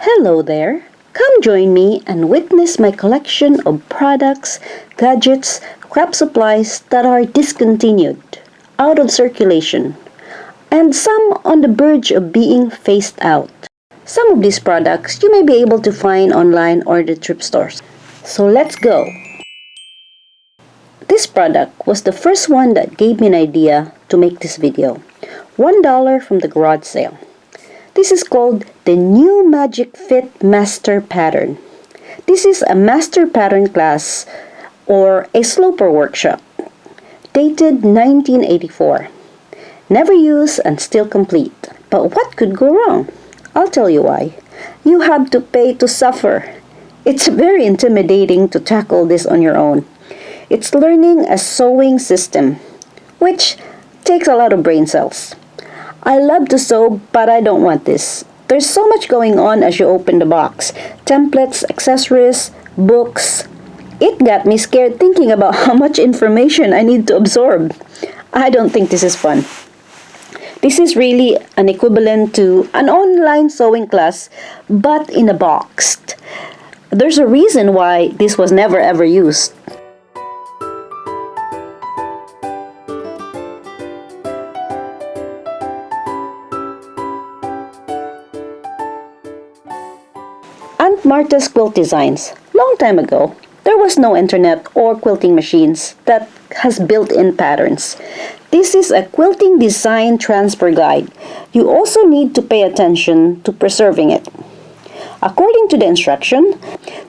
Hello there! Come join me and witness my collection of products, gadgets, craft supplies that are discontinued, out of circulation, and some on the verge of being phased out. Some of these products you may be able to find online or the thrift stores. So let's go! This product was the first one that gave me an idea to make this video. $1 from the garage sale. This is called the New Magic Fit Master Pattern. This is a master pattern class or a sloper workshop. Dated 1984. Never used and still complete. But what could go wrong? I'll tell you why. You have to pay to suffer. It's very intimidating to tackle this on your own. It's learning a sewing system, which takes a lot of brain cells. I love to sew, but I don't want this. There's so much going on as you open the box. Templates, accessories, books. It got me scared thinking about how much information I need to absorb. I don't think this is fun. This is really an equivalent to an online sewing class, but in a box. There's a reason why this was never ever used. Aunt Martha's quilt designs. Long time ago, there was no internet or quilting machines that has built-in patterns. This is a quilting design transfer guide. You also need to pay attention to preserving it. According to the instruction,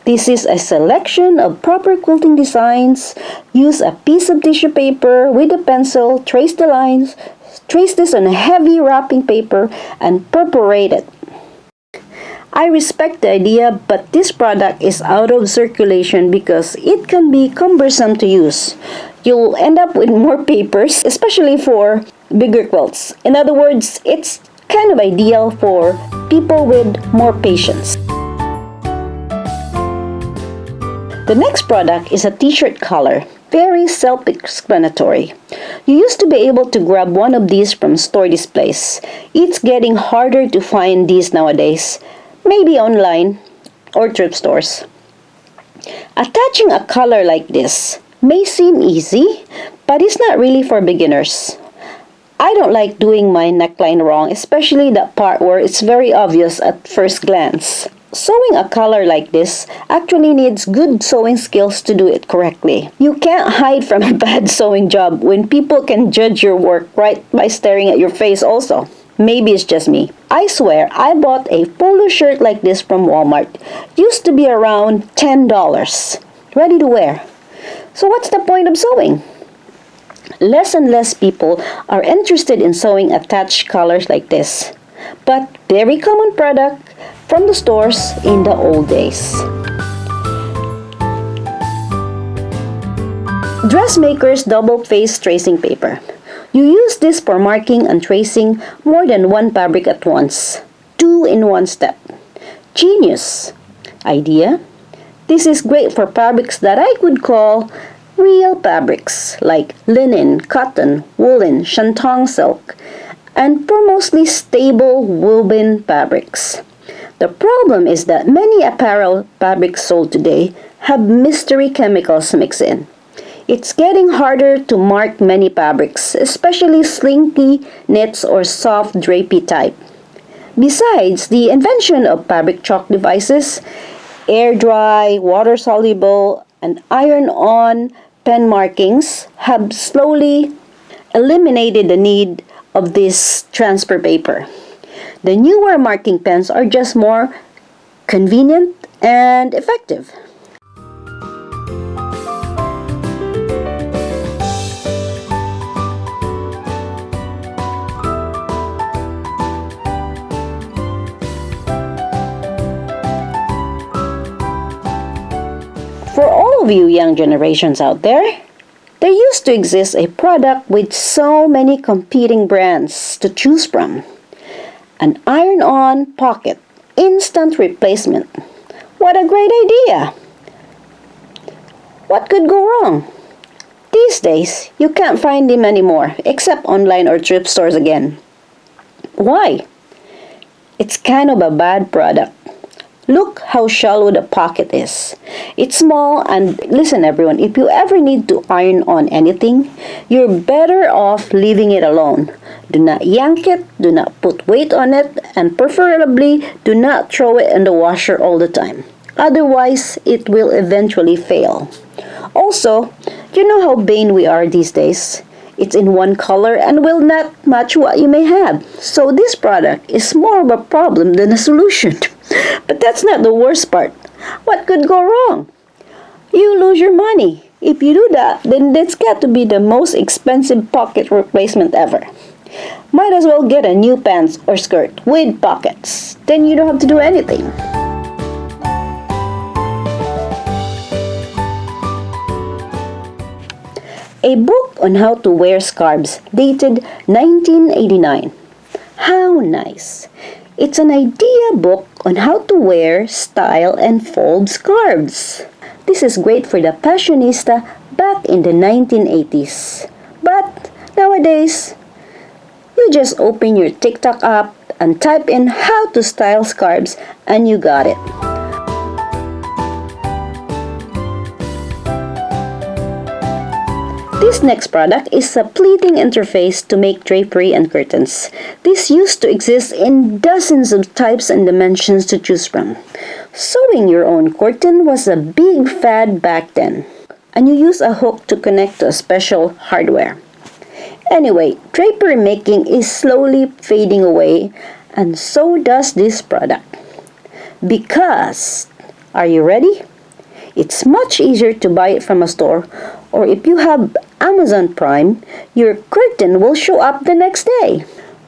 this is a selection of proper quilting designs. Use a piece of tissue paper with a pencil, trace the lines, trace this on a heavy wrapping paper, and perforate it. I respect the idea, but this product is out of circulation because it can be cumbersome to use. You'll end up with more papers, especially for bigger quilts. In other words, it's kind of ideal for people with more patience. The next product is a t-shirt collar. Very self-explanatory. You used to be able to grab one of these from store displays. It's getting harder to find these nowadays. Maybe online or thrift stores. Attaching a collar like this may seem easy, but it's not really for beginners. I don't like doing my neckline wrong, especially that part where it's very obvious at first glance. Sewing a collar like this actually needs good sewing skills to do it correctly. You can't hide from a bad sewing job when people can judge your work right by staring at your face also. Maybe it's just me. I swear, I bought a polo shirt like this from Walmart. Used to be around $10. Ready to wear. So what's the point of sewing? Less and less people are interested in sewing attached collars like this. But very common product from the stores in the old days. Dressmaker's double-faced tracing paper. You use this for marking and tracing more than one fabric at once. 2 in 1 step. Genius! Idea? This is great for fabrics that I could call real fabrics like linen, cotton, woolen, shantung silk, and for mostly stable woven fabrics. The problem is that many apparel fabrics sold today have mystery chemicals mixed in. It's getting harder to mark many fabrics, especially slinky knits or soft drapey type. Besides, the invention of fabric chalk devices, air dry, water soluble, and iron-on pen markings have slowly eliminated the need of this transfer paper. The newer marking pens are just more convenient and effective. For all of you young generations out there, there used to exist a product with so many competing brands to choose from. An iron-on pocket, instant replacement. What a great idea! What could go wrong? These days, you can't find them anymore, except online or thrift stores again. Why? It's kind of a bad product. Look how shallow the pocket is. It's small, and listen everyone, if you ever need to iron on anything, you're better off leaving it alone. Do not yank it, do not put weight on it, and preferably do not throw it in the washer all the time. Otherwise, it will eventually fail. Also, you know how vain we are these days. It's in one color and will not match what you may have. So this product is more of a problem than a solution. But that's not the worst part. What could go wrong? You lose your money. If you do that, then it's got to be the most expensive pocket replacement ever. Might as well get a new pants or skirt with pockets. Then you don't have to do anything. A book on how to wear scarves, dated 1989. How nice! It's an idea book on how to wear, style, and fold scarves. This is great for the fashionista back in the 1980s. But nowadays, you just open your TikTok app and type in how to style scarves and you got it. This next product is a pleating interface to make drapery and curtains. This used to exist in dozens of types and dimensions to choose from. Sewing your own curtain was a big fad back then, and you use a hook to connect to a special hardware. Anyway, drapery making is slowly fading away, and so does this product. Because, are you ready? It's much easier to buy it from a store, or if you have Amazon Prime, your curtain will show up the next day.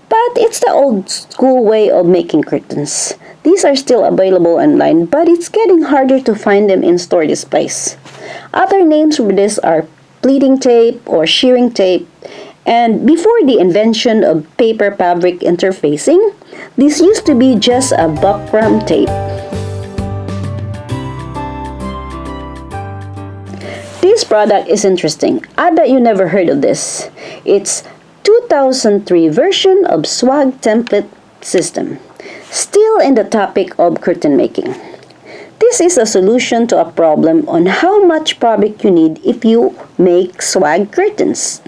But it's the old school way of making curtains. These are still available online, but it's getting harder to find them in store displays. Other names for this are pleating tape or shearing tape, and before the invention of paper fabric interfacing, this used to be just a buckram tape. This product is interesting. I bet you never heard of this. It's 2003 version of swag template system. Still in the topic of curtain making. This is a solution to a problem on how much fabric you need if you make swag curtains.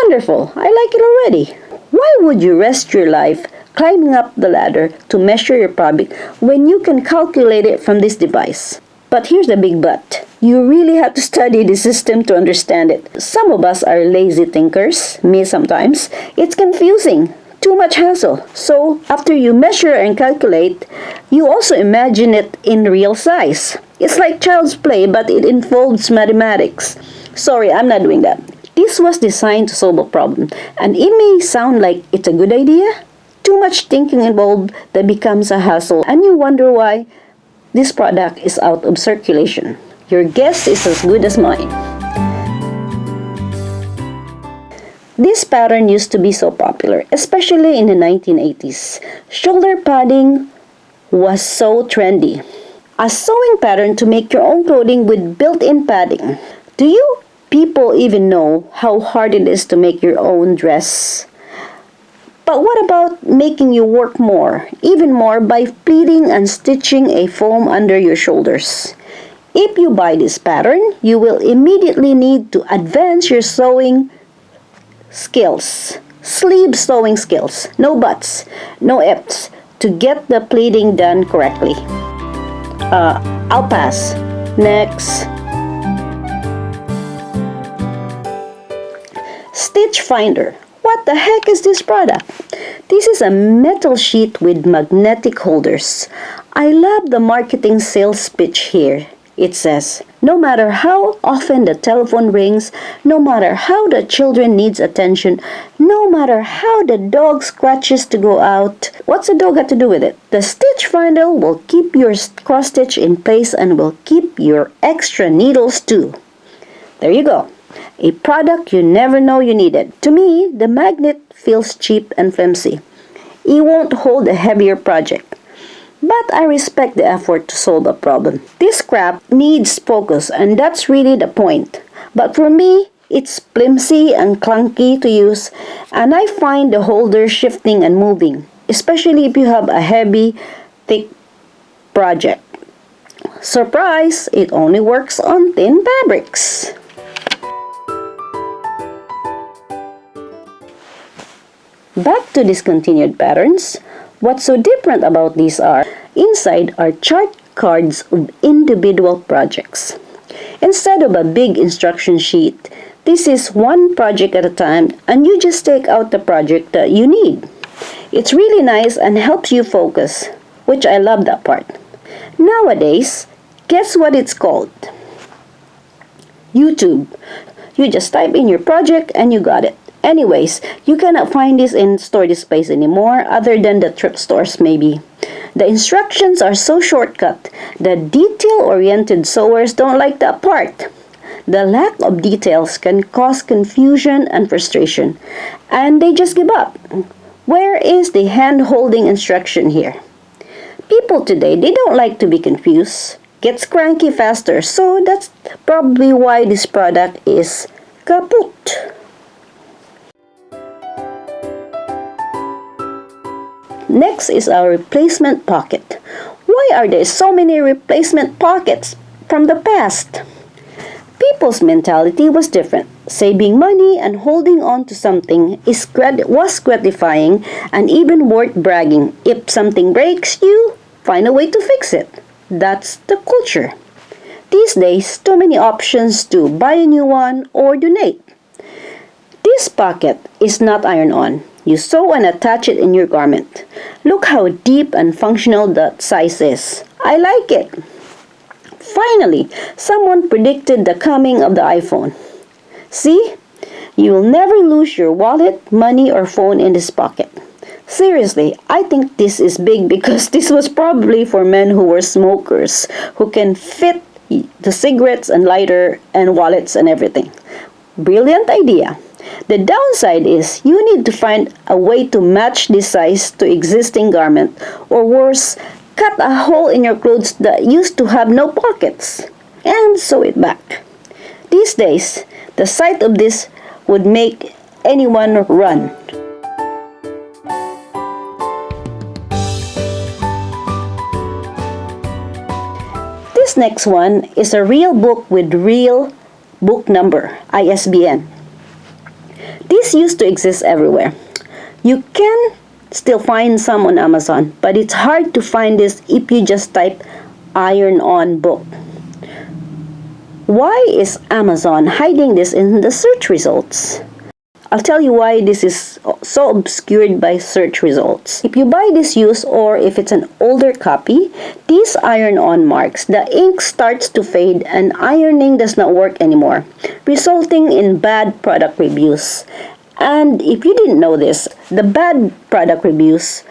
Wonderful! I like it already. Why would you rest your life climbing up the ladder to measure your fabric when you can calculate it from this device? But here's the big but. You really have to study the system to understand it. Some of us are lazy thinkers, me sometimes. It's confusing. Too much hassle. So, after you measure and calculate, you also imagine it in real size. It's like child's play, but it involves mathematics. Sorry, I'm not doing that. This was designed to solve a problem, and it may sound like it's a good idea. Too much thinking involved that becomes a hassle, and you wonder why this product is out of circulation. Your guess is as good as mine. This pattern used to be so popular, especially in the 1980s. Shoulder padding was so trendy. A sewing pattern to make your own clothing with built-in padding. Do you people even know how hard it is to make your own dress? But what about making you work more, even more, by pleating and stitching a foam under your shoulders? If you buy this pattern, you will immediately need to advance your sewing skills. Sleeve sewing skills. No buts, no ifs, to get the pleating done correctly. I'll pass. Next. Stitch Finder. What the heck is this product? This is a metal sheet with magnetic holders. I love the marketing sales pitch here. It says, no matter how often the telephone rings, no matter how the children needs attention, no matter how the dog scratches to go out, what's a dog got to do with it? The Stitch Finder will keep your cross stitch in place and will keep your extra needles too. There you go. A product you never know you needed. To me, the magnet feels cheap and flimsy. It won't hold a heavier project. But I respect the effort to solve a problem. This crap needs focus, and that's really the point. But for me, it's flimsy and clunky to use, and I find the holder shifting and moving, especially if you have a heavy, thick project. Surprise! It only works on thin fabrics. Back to discontinued patterns. What's so different about these are, inside are chart cards of individual projects. Instead of a big instruction sheet, this is one project at a time and you just take out the project that you need. It's really nice and helps you focus, which I love that part. Nowadays, guess what it's called? YouTube. You just type in your project and you got it. Anyways, you cannot find this in store displays anymore other than the thrift stores maybe. The instructions are so shortcut. The detail-oriented sewers don't like that part. The lack of details can cause confusion and frustration, and they just give up. Where is the hand-holding instruction here? People today, they don't like to be confused. Gets cranky faster, so that's probably why this product is kaput. Next is our replacement pocket. Why are there so many replacement pockets from the past? People's mentality was different. Saving money and holding on to something was gratifying and even worth bragging. If something breaks, you find a way to fix it. That's the culture. These days, too many options to buy a new one or donate. This pocket is not iron-on. You sew and attach it in your garment. Look how deep and functional that size is. I like it. Finally, someone predicted the coming of the iPhone. See? You will never lose your wallet, money, or phone in this pocket. Seriously, I think this is big because this was probably for men who were smokers, who can fit the cigarettes and lighter and wallets and everything. Brilliant idea. The downside is you need to find a way to match this size to existing garment, or worse, cut a hole in your clothes that used to have no pockets and sew it back. These days, the sight of this would make anyone run. This next one is a real book with real book number, ISBN. This used to exist everywhere. You can still find some on Amazon, but it's hard to find this if you just type iron-on book. Why is Amazon hiding this in the search results? I'll tell you why this is so obscured by search results. If you buy this used or if it's an older copy, these iron-on marks, the ink starts to fade and ironing does not work anymore, resulting in bad product reviews. And if you didn't know this, the bad product reviews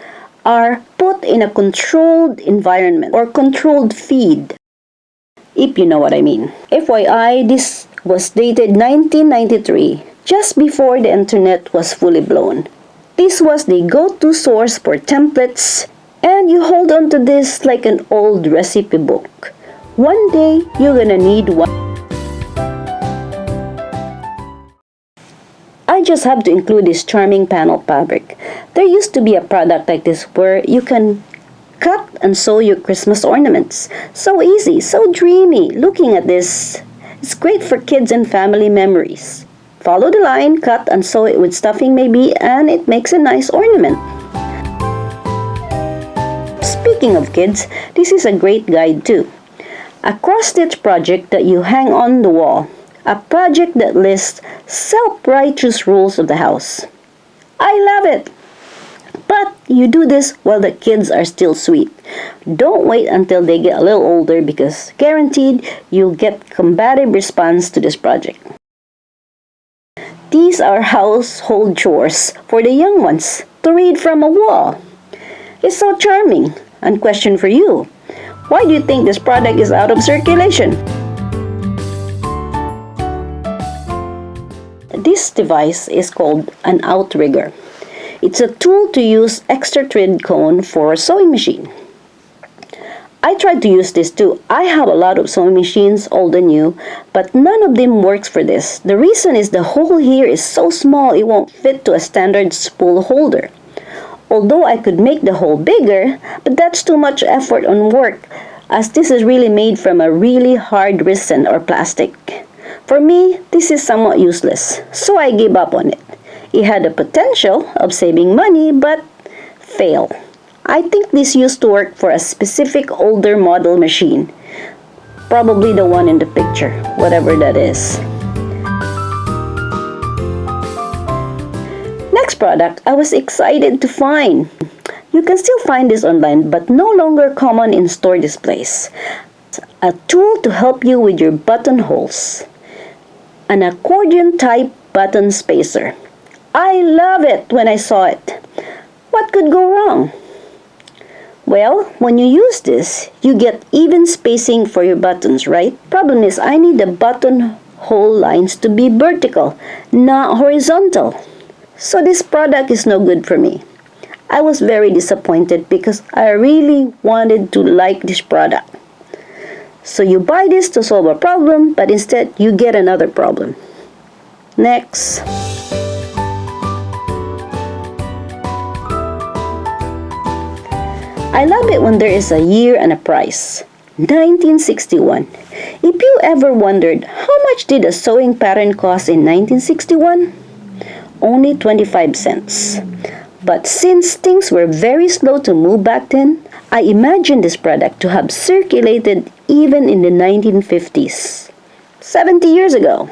are put in a controlled environment or controlled feed, if you know what I mean. FYI, this was dated 1993. Just before the internet was fully blown. This was the go-to source for templates, and you hold on to this like an old recipe book. One day, you're gonna need one. I just have to include this charming panel fabric. There used to be a product like this where you can cut and sew your Christmas ornaments. So easy, so dreamy. Looking at this, it's great for kids and family memories. Follow the line, cut and sew it with stuffing maybe, and it makes a nice ornament. Speaking of kids, this is a great guide too. A cross-stitch project that you hang on the wall. A project that lists self-righteous rules of the house. I love it! But you do this while the kids are still sweet. Don't wait until they get a little older because guaranteed you'll get combative response to this project. These are household chores for the young ones to read from a wall. It's so charming. And question for you, why do you think this product is out of circulation? This device is called an outrigger. It's a tool to use extra thread cone for a sewing machine. I tried to use this too. I have a lot of sewing machines, old and new, but none of them works for this. The reason is the hole here is so small it won't fit to a standard spool holder. Although I could make the hole bigger, but that's too much effort on work, as this is really made from a really hard resin or plastic. For me, this is somewhat useless, so I gave up on it. It had the potential of saving money, but fail. I think this used to work for a specific older model machine. Probably the one in the picture, whatever that is. Next product I was excited to find. You can still find this online but no longer common in store displays. A tool to help you with your buttonholes. An accordion type button spacer. I love it when I saw it. What could go wrong? Well, when you use this, you get even spacing for your buttons, right? Problem is, I need the buttonhole lines to be vertical, not horizontal. So this product is no good for me. I was very disappointed because I really wanted to like this product. So you buy this to solve a problem, but instead you get another problem. Next. I love it when there is a year and a price. 1961. If you ever wondered how much did a sewing pattern cost in 1961? Only 25 cents. But since things were very slow to move back then, I imagine this product to have circulated even in the 1950s. 70 years ago.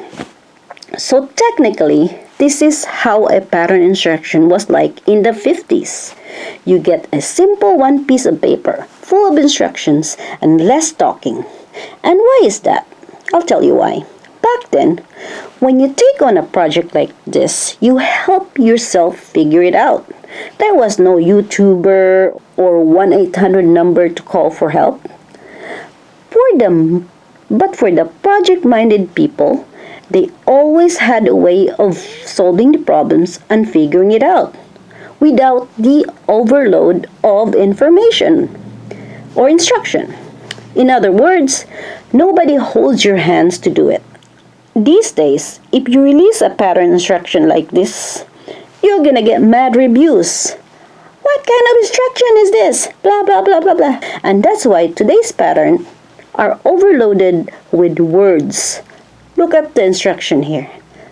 So technically, this is how a pattern instruction was like in the 50s. You get a simple one piece of paper, full of instructions and less talking. And why is that? I'll tell you why. Back then, when you take on a project like this, you help yourself figure it out. There was no YouTuber or 1-800 number to call for help. But for the project-minded people, they always had a way of solving the problems and figuring it out without the overload of information or instruction. In other words, nobody holds your hands to do it. These days, if you release a pattern instruction like this, you're gonna get mad reviews. What kind of instruction is this? Blah, blah, blah, blah, blah. And that's why today's patterns are overloaded with words. Look at the instruction here.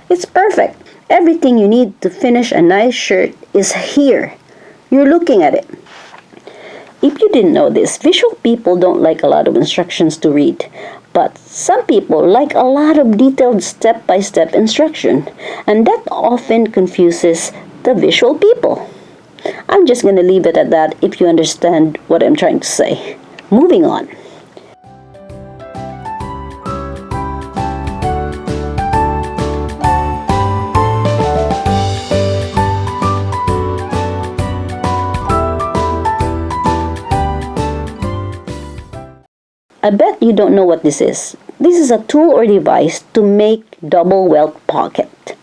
It's perfect. Everything you need to finish a nice shirt is here. You're looking at it. If you didn't know this, visual people don't like a lot of instructions to read. But some people like a lot of detailed step-by-step instruction. And that often confuses the visual people. I'm just going to leave it at that if you understand what I'm trying to say. Moving on. I bet you don't know what this is. This is a tool or device to make double welt pocket.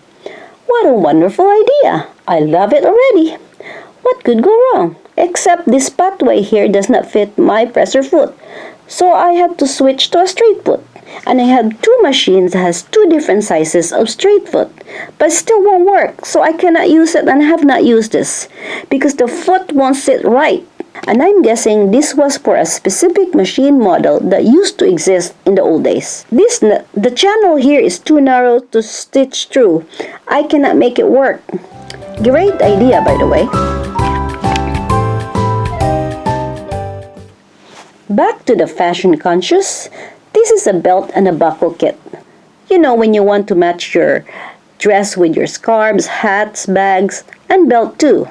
What a wonderful idea! I love it already. What could go wrong? Except this pathway here does not fit my presser foot. So I had to switch to a straight foot. And I have two machines that has two different sizes of straight foot. But still won't work. So I cannot use it and have not used this. Because the foot won't sit right. And I'm guessing this was for a specific machine model that used to exist in the old days. The channel here is too narrow to stitch through. I cannot make it work. Great idea, by the way. Back to the fashion conscious. This is a belt and a buckle kit. You know, when you want to match your dress with your scarves, hats, bags, and belt too.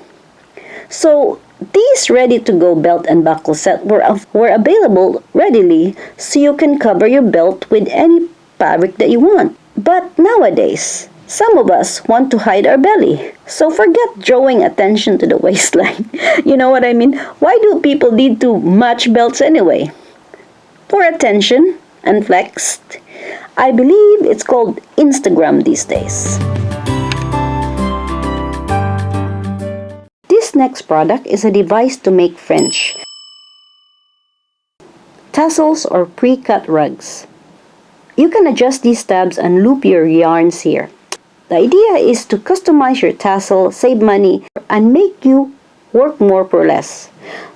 So these ready-to-go belt and buckle set were available readily so you can cover your belt with any fabric that you want. But nowadays, some of us want to hide our belly. So forget drawing attention to the waistline. You know what I mean? Why do people need to match belts anyway? For attention and flexed. I believe it's called Instagram these days. This next product is a device to make fringe, tassels or pre-cut rugs. You can adjust these tabs and loop your yarns here. The idea is to customize your tassel, save money, and make you work more for less.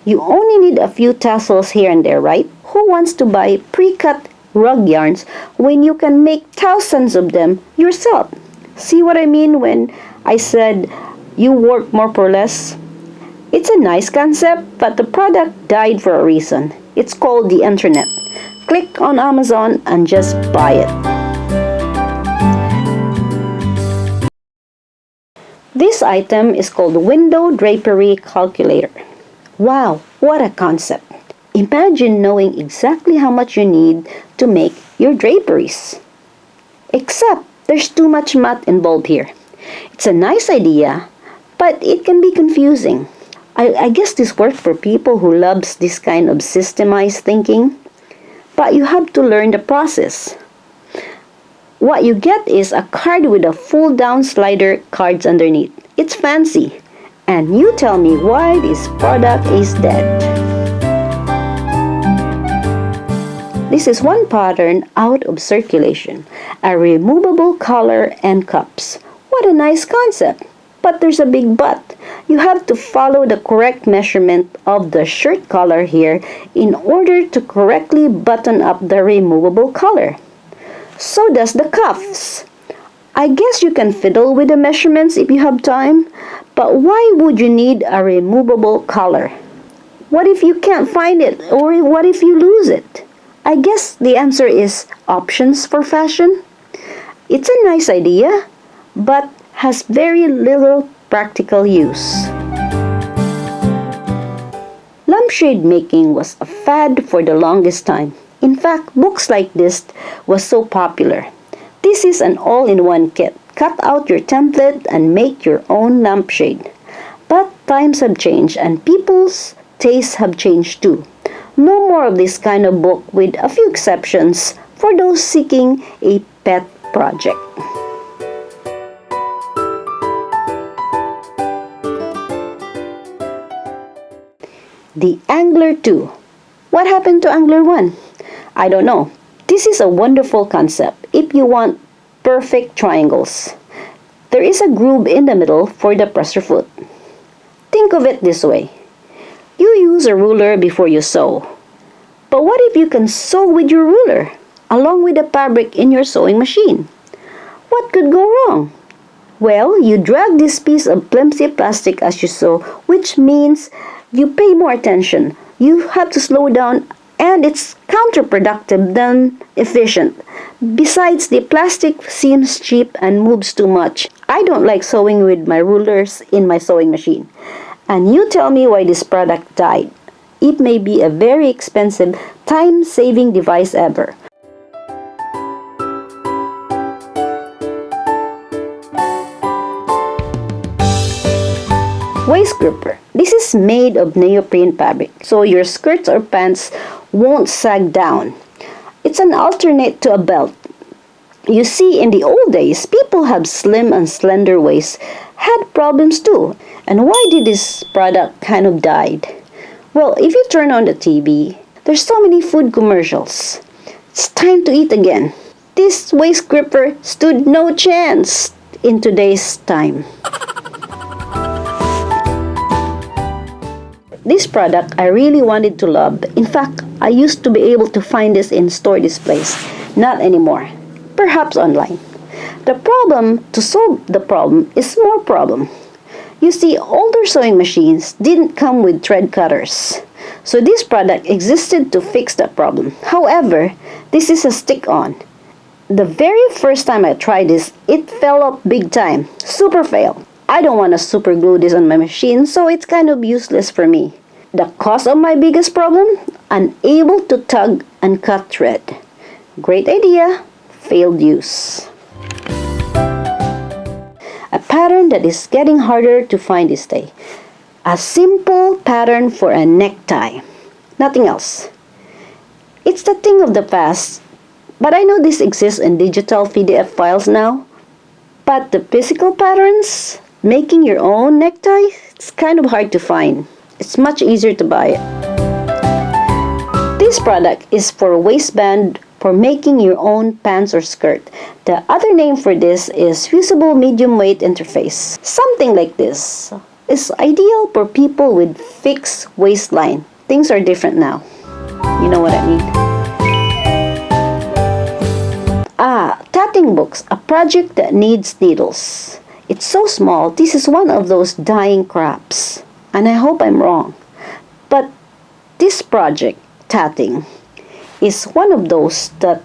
You only need a few tassels here and there, right? Who wants to buy pre-cut rug yarns when you can make thousands of them yourself? See what I mean when I said you work more for less? It's a nice concept, but the product died for a reason. It's called the internet. Click on Amazon and just buy it. This item is called Window Drapery Calculator. Wow, what a concept! Imagine knowing exactly how much you need to make your draperies. Except there's too much math involved here. It's a nice idea, but it can be confusing. I guess this works for people who loves this kind of systemized thinking, but you have to learn the process. What you get is a card with a fold-down slider cards underneath. It's fancy. And you tell me why this product is dead. This is one pattern out of circulation. A removable collar and cups. What a nice concept. But there's a big but. You have to follow the correct measurement of the shirt collar here in order to correctly button up the removable collar. So does the cuffs. I guess you can fiddle with the measurements if you have time, but why would you need a removable collar? What if you can't find it, or what if you lose it? I guess the answer is options for fashion. It's a nice idea, but has very little practical use. Lampshade making was a fad for the longest time. In fact, books like this was so popular. This is an all-in-one kit. Cut out your template and make your own lampshade. But times have changed and people's tastes have changed too. No more of this kind of book, with a few exceptions for those seeking a pet project. The Angler 2. What happened to Angler 1? I don't know. This is a wonderful concept if you want perfect triangles. There is a groove in the middle for the presser foot. Think of it this way. You use a ruler before you sew. But what if you can sew with your ruler, along with the fabric in your sewing machine? What could go wrong? Well, you drag this piece of flimsy plastic as you sew, which means you pay more attention. You have to slow down, and it's counterproductive than efficient. Besides, the plastic seems cheap and moves too much. I don't like sewing with my rulers in my sewing machine. And you tell me why this product died. It may be a very expensive, time-saving device ever. Waist gripper. This is made of neoprene fabric, so your skirts or pants won't sag down. It's an alternate to a belt. You see, in the old days, people have slim and slender waists had problems too. And why did this product kind of died? Well, if you turn on the TV, there's so many food commercials. It's time to eat again. This waist gripper stood no chance in today's time. This product I really wanted to love. In fact, I used to be able to find this in store displays. Not anymore. Perhaps online. The problem to solve the problem is more problem. You see, older sewing machines didn't come with thread cutters. So this product existed to fix that problem. However, this is a stick-on. The very first time I tried this, it fell off big time. Super fail. I don't want to super glue this on my machine, so it's kind of useless for me. The cause of my biggest problem? Unable to tug and cut thread. Great idea, failed use. A pattern that is getting harder to find this day. A simple pattern for a necktie. Nothing else. It's the thing of the past, but I know this exists in digital PDF files now. But the physical patterns, making your own necktie, it's kind of hard to find. It's much easier to buy it. This product is for a waistband for making your own pants or skirt. The other name for this is fusible medium weight interface. Something like this. is ideal for people with fixed waistline. Things are different now. You know what I mean? Tatting books, a project that needs needles. It's so small, this is one of those dying crafts. And I hope I'm wrong. But this project, tatting, is one of those that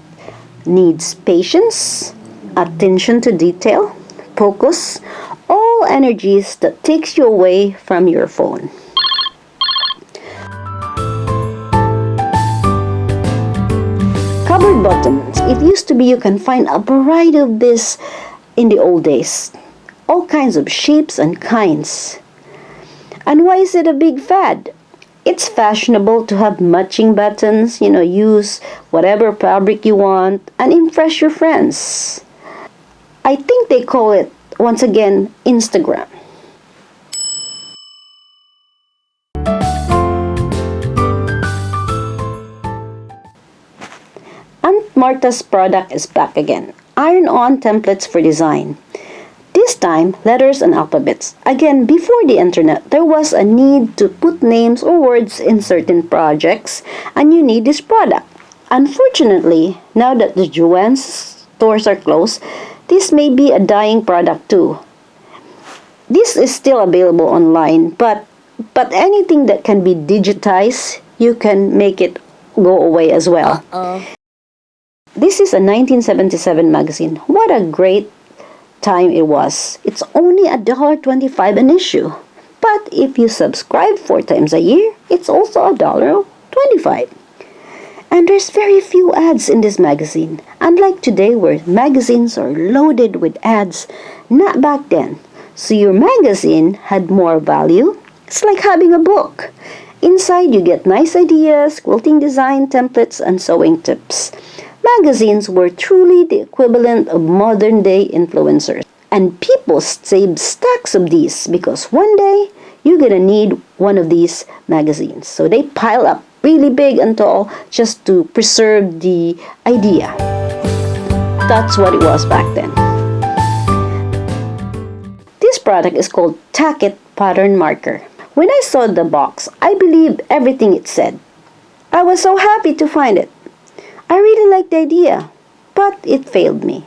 needs patience, attention to detail, focus, all energies that takes you away from your phone. Covered buttons. It used to be you can find a variety of this in the old days. All kinds of shapes and kinds. And why is it a big fad? It's fashionable to have matching buttons, use whatever fabric you want and impress your friends. I think they call it, once again, Instagram. Aunt Marta's product is back again. Iron-on templates for design. This time, letters and alphabets. Again, before the internet, there was a need to put names or words in certain projects, and you need this product. Unfortunately, now that the Joann's stores are closed, this may be a dying product too. This is still available online, but anything that can be digitized, you can make it go away as well. This is a 1977 magazine. What a great time it was. It's only $1.25 an issue. But if you subscribe 4 times a year, it's also $1.25. And there's very few ads in this magazine. Unlike today where magazines are loaded with ads, not back then. So your magazine had more value. It's like having a book. Inside you get nice ideas, quilting design templates, and sewing tips. Magazines were truly the equivalent of modern-day influencers. And people saved stacks of these because one day you're gonna need one of these magazines. So they pile up really big and tall just to preserve the idea. That's what it was back then. This product is called Tack-it Pattern Marker. When I saw the box, I believed everything it said. I was so happy to find it. I really liked the idea, but it failed me.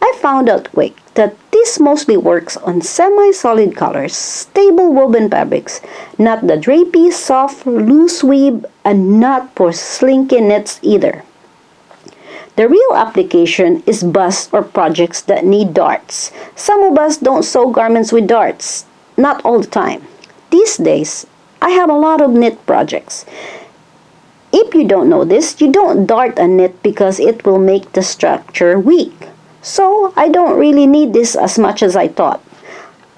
I found out quick that this mostly works on semi-solid colors, stable woven fabrics, not the drapey, soft, loose weave, and not for slinky knits either. The real application is busts or projects that need darts. Some of us don't sew garments with darts, not all the time. These days, I have a lot of knit projects. If you don't know this, you don't dart a knit because it will make the structure weak. So, I don't really need this as much as I thought.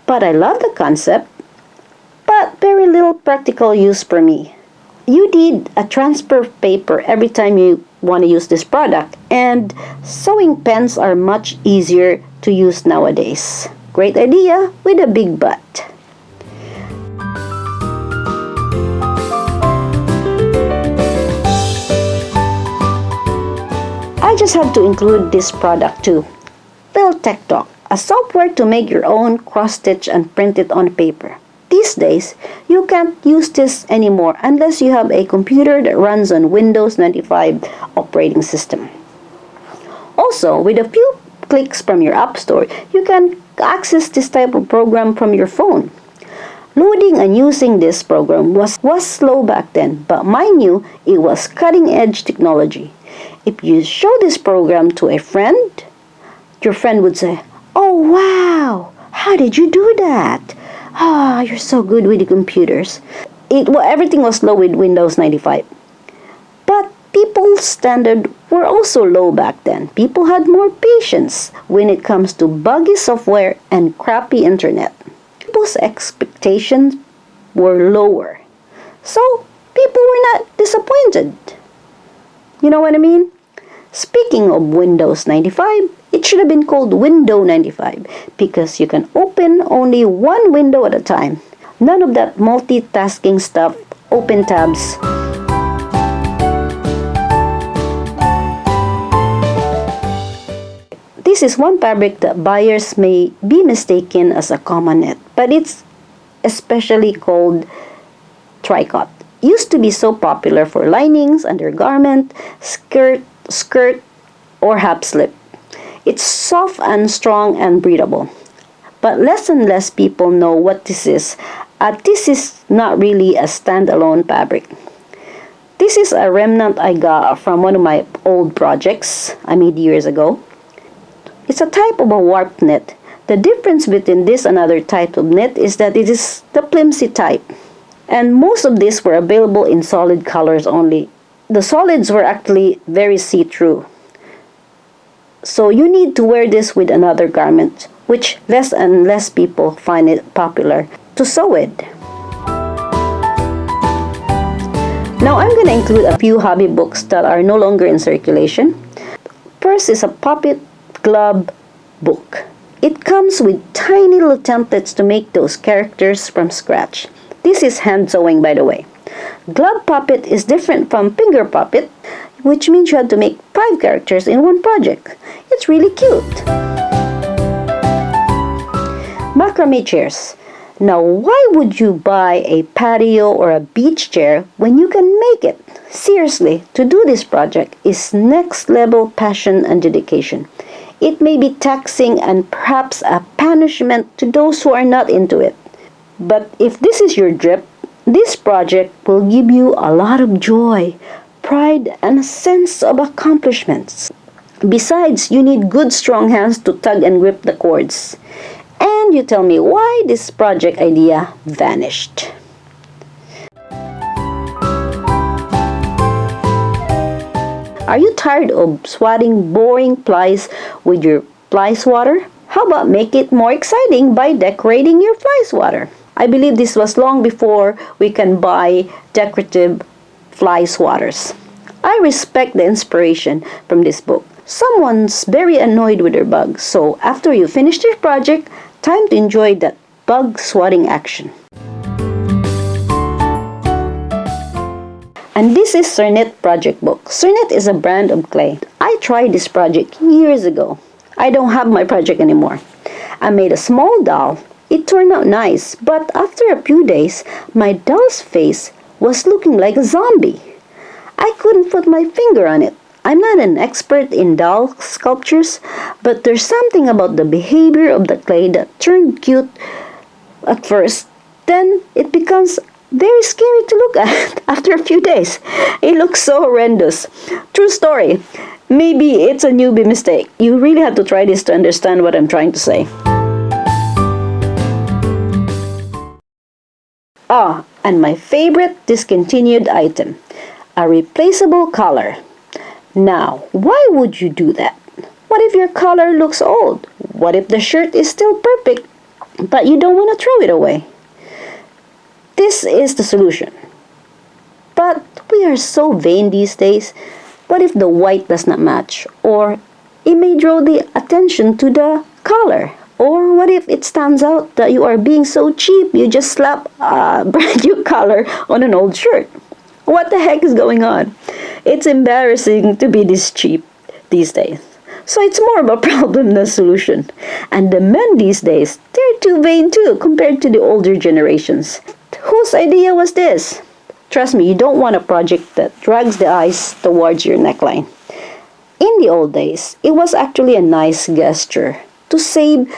But I love the concept, but very little practical use for me. You need a transfer paper every time you want to use this product, and sewing pens are much easier to use nowadays. Great idea with a big butt. I just have to include this product too. Quilting, a software to make your own cross-stitch and print it on paper. These days, you can't use this anymore unless you have a computer that runs on Windows 95 operating system. Also, with a few clicks from your App Store, you can access this type of program from your phone. Loading and using this program was slow back then, but mind you, it was cutting-edge technology. If you show this program to a friend, your friend would say, "Oh wow, how did you do that? You're so good with the computers." Everything was low with Windows 95. But people's standards were also low back then. People had more patience when it comes to buggy software and crappy internet. People's expectations were lower. So people were not disappointed. You know what I mean? Speaking of Windows 95, it should have been called Window 95 because you can open only one window at a time. None of that multitasking stuff, open tabs. This is one fabric that buyers may be mistaken as a common knit, but it's especially called Tricot. Used to be so popular for linings, undergarment, skirt, or half slip. It's soft and strong and breathable. But less and less people know what this is. This is not really a standalone fabric. This is a remnant I got from one of my old projects I made years ago. It's a type of a warp knit. The difference between this and other type of knit is that it is the flimsy type. And most of these were available in solid colors only. The solids were actually very see-through. So you need to wear this with another garment, which less and less people find it popular to sew with. Now I'm going to include a few hobby books that are no longer in circulation. First is a puppet glove book. It comes with tiny little templates to make those characters from scratch. This is hand sewing, by the way. Glove puppet is different from finger puppet, which means you have to make 5 characters in one project. It's really cute. Macrame chairs. Now, why would you buy a patio or a beach chair when you can make it? Seriously, to do this project is next level passion and dedication. It may be taxing and perhaps a punishment to those who are not into it. But if this is your drip, this project will give you a lot of joy, pride, and a sense of accomplishments. Besides, you need good strong hands to tug and grip the cords. And you tell me why this project idea vanished. Are you tired of swatting boring plies with your fly swatter? How about make it more exciting by decorating your fly swatter? I believe this was long before we can buy decorative fly swatters. I respect the inspiration from this book. Someone's very annoyed with their bugs, so after you finish your project, time to enjoy that bug swatting action. And this is Cernet project book. Cernet is a brand of clay. I tried this project years ago. I don't have my project anymore. I made a small doll. It turned out nice, but after a few days, my doll's face was looking like a zombie. I couldn't put my finger on it. I'm not an expert in doll sculptures, but there's something about the behavior of the clay that turned cute at first. Then it becomes very scary to look at after a few days. It looks so horrendous. True story. Maybe it's a newbie mistake. You really have to try this to understand what I'm trying to say. And my favorite discontinued item, a replaceable collar. Now, why would you do that? What if your collar looks old? What if the shirt is still perfect, but you don't want to throw it away? This is the solution. But we are so vain these days. What if the white does not match? Or it may draw the attention to the collar. Or what if it stands out that you are being so cheap you just slap a brand new collar on an old shirt? What the heck is going on? It's embarrassing to be this cheap these days. So it's more of a problem than a solution. And the men these days, they're too vain too compared to the older generations. Whose idea was this? Trust me, you don't want a project that drags the eyes towards your neckline. In the old days, it was actually a nice gesture to save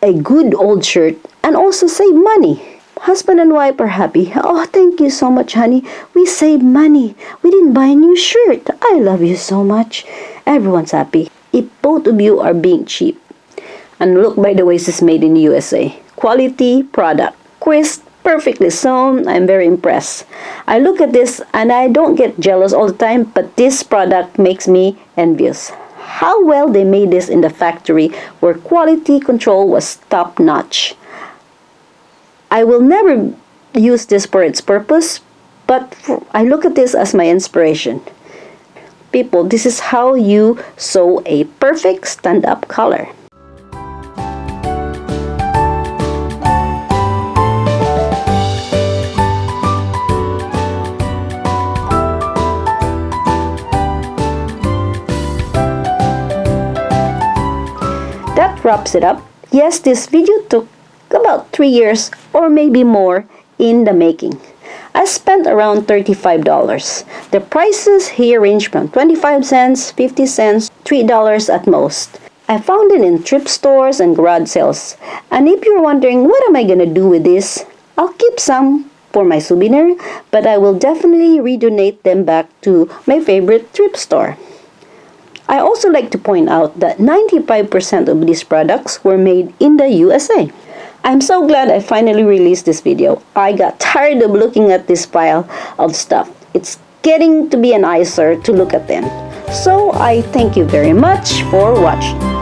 a good old shirt and also save money. Husband and wife are happy. Oh, thank you so much, honey. We saved money. We didn't buy a new shirt. I love you so much. Everyone's happy if both of you are being cheap. And look, by the way, this is made in the USA. Quality product. Crisp, perfectly sewn. I'm very impressed. I look at this and I don't get jealous all the time, but this product makes me envious. How well they made this in the factory where quality control was top notch. I will never use this for its purpose, but I look at this as my inspiration. People, this is how you sew a perfect stand-up collar. That wraps it up. Yes, this video took about 3 years or maybe more in the making. I spent around $35. The prices here range from 25 cents, 50 cents, $3 at most. I found it in thrift stores and garage sales. And if you're wondering what am I gonna do with this, I'll keep some for my souvenir, but I will definitely redonate them back to my favorite thrift store. I also like to point out that 95% of these products were made in the USA. I'm so glad I finally released this video. I got tired of looking at this pile of stuff. It's getting to be an eyesore to look at them. So I thank you very much for watching.